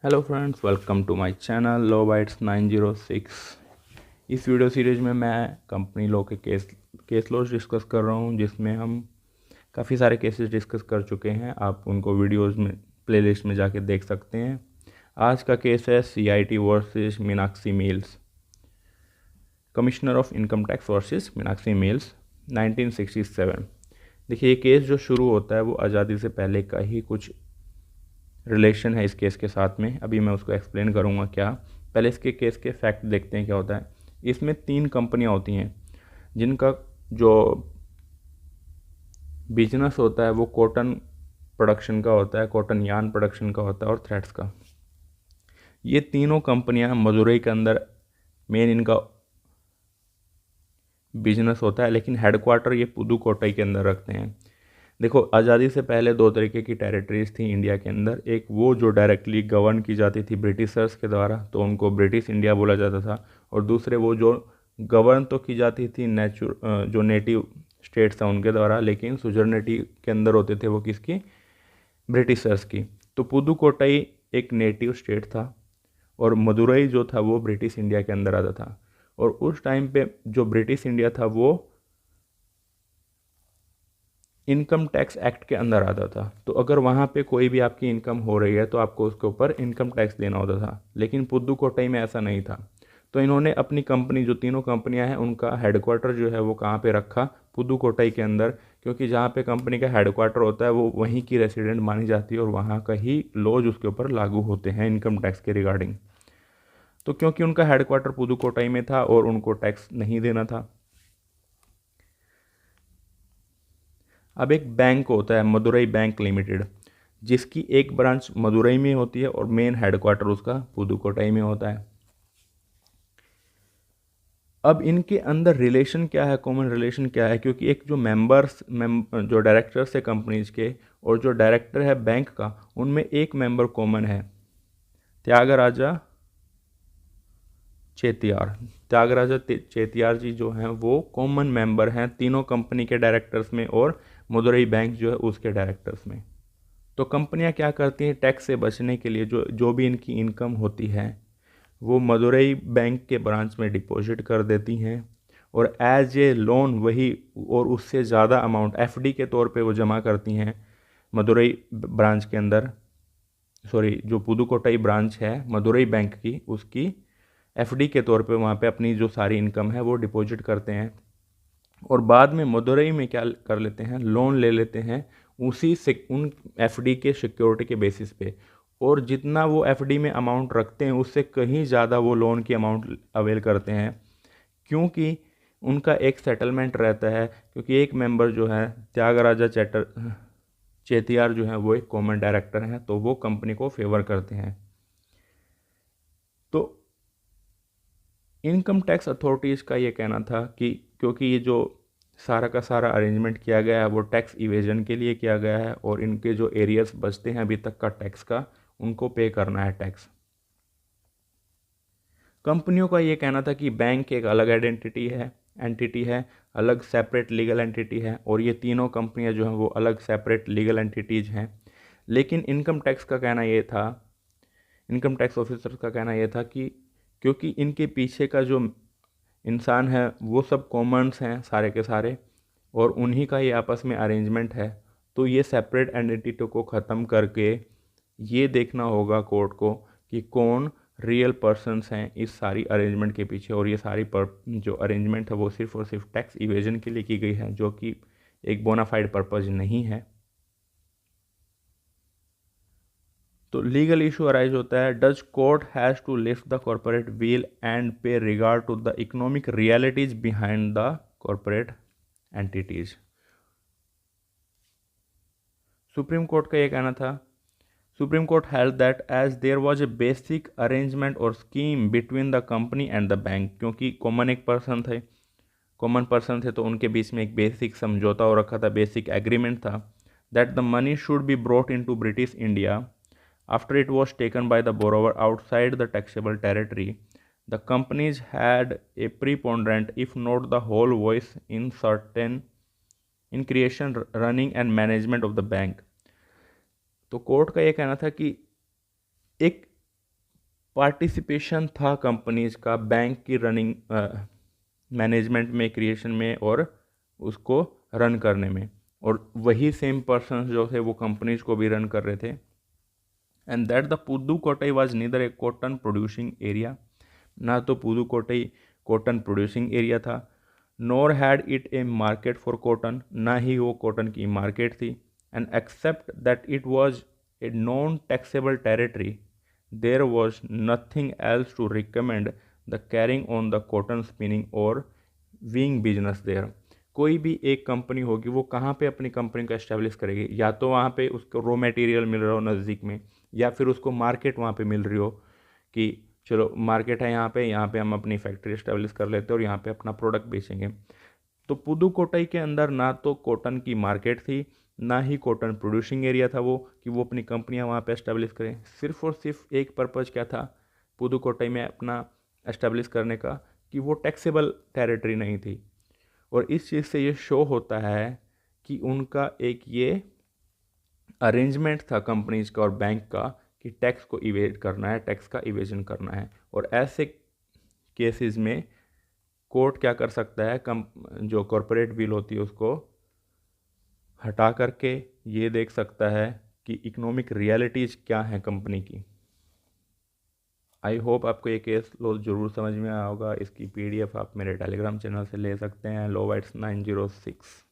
Hello friends, welcome to my channel law bytes 906। इस video series में मैं company law के केस लॉज डिस्कस कर रहा हूं, जिसमें हम काफ़ी सारे केसेस डिस्कस कर चुके हैं। आप उनको वीडियोस में प्लेलिस्ट में जाके देख सकते हैं। आज का केस है CIT versus Meenakshi mills, commissioner of income tax versus Meenakshi mills 1967। देखिए, ये केस जो शुरू होता है वो आज़ादी से पहले का ही कुछ रिलेशन है इस केस के साथ में। अभी मैं उसको एक्सप्लेन करूँगा क्या। पहले इसके केस के फैक्ट देखते हैं क्या होता है। इसमें 3 कंपनियाँ होती हैं जिनका जो बिजनेस होता है वो कॉटन प्रोडक्शन का होता है, कॉटन यार्न प्रोडक्शन का होता है और थ्रेड्स का। ये तीनों कंपनियां मदुरई के अंदर मेन इनका बिजनेस होता है, लेकिन हेडक्वार्टर ये पुदुकोट्टई के अंदर रखते हैं। देखो, आज़ादी से पहले 2 तरीके की टेरिटरीज थी इंडिया के अंदर। एक वो जो डायरेक्टली गवर्न की जाती थी ब्रिटिशर्स के द्वारा, तो उनको ब्रिटिश इंडिया बोला जाता था। और दूसरे वो जो गवर्न तो की जाती थी जो नेटिव स्टेट्स था उनके द्वारा, लेकिन सुजरनेटी के अंदर होते थे वो किसकी, ब्रिटिशर्स की। तो पुदुकोट्टई एक नेटिव स्टेट था और मदुरई जो था वो ब्रिटिश इंडिया के अंदर आता था। और उस टाइम पे जो ब्रिटिश इंडिया था वो इनकम टैक्स एक्ट के अंदर आता था। तो अगर वहाँ पे कोई भी आपकी इनकम हो रही है तो आपको उसके ऊपर इनकम टैक्स देना होता था, लेकिन पुदुकोट्टई में ऐसा नहीं था। तो इन्होंने अपनी कंपनी, जो तीनों कंपनियां हैं, उनका हेडक्वार्टर जो है वो कहाँ पे रखा, पुदुकोट्टई के अंदर। क्योंकि जहाँ पे कंपनी का हेडक्वार्टर होता है वो वहीं की रेसिडेंट मानी जाती है और वहाँ का ही लॉज उसके ऊपर लागू होते हैं इनकम टैक्स के रिगार्डिंग। तो क्योंकि उनका हेडक्वार्टर पुदुकोट्टई में था और उनको टैक्स नहीं देना था। अब एक बैंक होता है मदुरई बैंक लिमिटेड, जिसकी एक ब्रांच मदुरई में होती है और मेन हेडक्वार्टर उसका पुदुकोट्टई में होता है। अब इनके अंदर रिलेशन क्या है, कॉमन रिलेशन क्या है, क्योंकि एक जो जो डायरेक्टर्स है कंपनीज के और जो डायरेक्टर है बैंक का, उनमें एक मेंबर कॉमन है, त्यागराजा चेतियार। त्यागराजा चेतियार जी जो हैं वो कॉमन मेंबर हैं तीनों कंपनी के डायरेक्टर्स में और मदुरई बैंक जो है उसके डायरेक्टर्स में। तो कंपनियां क्या करती हैं, टैक्स से बचने के लिए जो जो भी इनकी इनकम होती है वो मदुरई बैंक के ब्रांच में डिपॉजिट कर देती हैं और एज ए लोन वही और उससे ज़्यादा अमाउंट FD के तौर पे वो जमा करती हैं मदुरई ब्रांच के अंदर। सॉरी, जो पुदुकोट्टई ब्रांच है मदुरई बैंक की, उसकी FD के तौर पे वहाँ पे अपनी जो सारी इनकम है वो डिपॉजिट करते हैं। और बाद में मदुरई में क्या कर लेते हैं, लोन ले लेते हैं उसी से उन FD के सिक्योरिटी के बेसिस पे। और जितना वो FD में अमाउंट रखते हैं उससे कहीं ज़्यादा वो लोन की अमाउंट अवेल करते हैं, क्योंकि उनका एक सेटलमेंट रहता है। क्योंकि एक मेंबर जो है त्यागराजा चेतियार जो है वो एक कॉमन डायरेक्टर हैं, तो वो कंपनी को फेवर करते हैं। तो इनकम टैक्स अथॉरिटीज़ का ये कहना था कि क्योंकि ये जो सारा का सारा अरेंजमेंट किया गया है वो टैक्स इवेजन के लिए किया गया है और इनके जो एरियर्स बचते हैं अभी तक का टैक्स का, उनको पे करना है टैक्स। कंपनियों का ये कहना था कि बैंक एक अलग एंटिटी है, अलग सेपरेट लीगल एंटिटी है, और ये तीनों कंपनियां जो हैं वो अलग सेपरेट लीगल एंटिटीज़ हैं। लेकिन इनकम टैक्स का कहना ये था, इनकम टैक्स ऑफिसर का कहना यह था कि क्योंकि इनके पीछे का जो इंसान है वो सब कॉमन्स हैं सारे के सारे, और उन्हीं का ये आपस में अरेंजमेंट है, तो ये सेपरेट एंटिटी को ख़त्म करके ये देखना होगा कोर्ट को कि कौन रियल पर्सन्स हैं इस सारी अरेंजमेंट के पीछे। और ये सारी जो अरेंजमेंट है वो सिर्फ और सिर्फ टैक्स इवेजन के लिए की गई है, जो कि एक बोनाफाइड पर्पज़ नहीं है। तो लीगल इशू अराइज होता है, does court has to lift the corporate veil and pay regard to the economic realities behind the corporate entities. Supreme court का ये कहना था, supreme court held that as there was a basic arrangement और scheme between the company and the bank, क्योंकि common person थे तो उनके बीच में एक बेसिक समझौता हो रखा था, बेसिक एग्रीमेंट था, that the money should be brought into British India after it was taken by the borrower outside the taxable territory. The companies had a preponderant, if not the whole voice in creation, running and management of the bank. तो court का ये कहना था कि एक participation था companies का bank की रनिंग मैनेजमेंट में, क्रिएशन में और उसको रन करने में, और वही सेम पर्सन जो थे वो कंपनीज को भी रन कर रहे थे। And that the Pudukkottai was neither a cotton producing area, ना तो पुदुकोट्टई कॉटन प्रोड्यूसिंग एरिया था, nor had it a market for cotton, ना ही वो कॉटन की मार्केट थी, and except that it was a non taxable territory there was nothing else to recommend the carrying on the cotton spinning और weaving business there. कोई भी एक company होगी वो कहाँ पे अपनी कंपनी को एस्टेब्लिश करेगी, या तो वहाँ पे उसको रॉ मटेरियल मिल रहा हो नज़दीक में, या फिर उसको मार्केट वहाँ पे मिल रही हो कि चलो मार्केट है यहाँ पे हम अपनी फैक्ट्री एस्टेब्लिश कर लेते हैं और यहाँ पे अपना प्रोडक्ट बेचेंगे। तो पुदुकोट्टई के अंदर ना तो कॉटन की मार्केट थी, ना ही कॉटन प्रोड्यूसिंग एरिया था वो कि वो अपनी कंपनियां वहाँ पे एस्टेब्लिश करें। सिर्फ और सिर्फ एक पर्पज़ क्या था पुदुकोट्टई में अपना एस्टेब्लिश करने का, कि वो टैक्सेबल टेरिटरी नहीं थी। और इस चीज़ से ये शो होता है कि उनका एक ये अरेंजमेंट था कंपनीज का और बैंक का कि टैक्स को इवेड करना है, टैक्स का इवेजन करना है। और ऐसे केसेस में कोर्ट क्या कर सकता है, जो कॉरपोरेट बिल होती है उसको हटा करके ये देख सकता है कि इकोनॉमिक रियलिटीज़ क्या हैं कंपनी की। आई होप आपको ये केस लो ज़रूर समझ में आया होगा। इसकी PDF आप मेरे टेलीग्राम चैनल से ले सकते हैं, lowites906।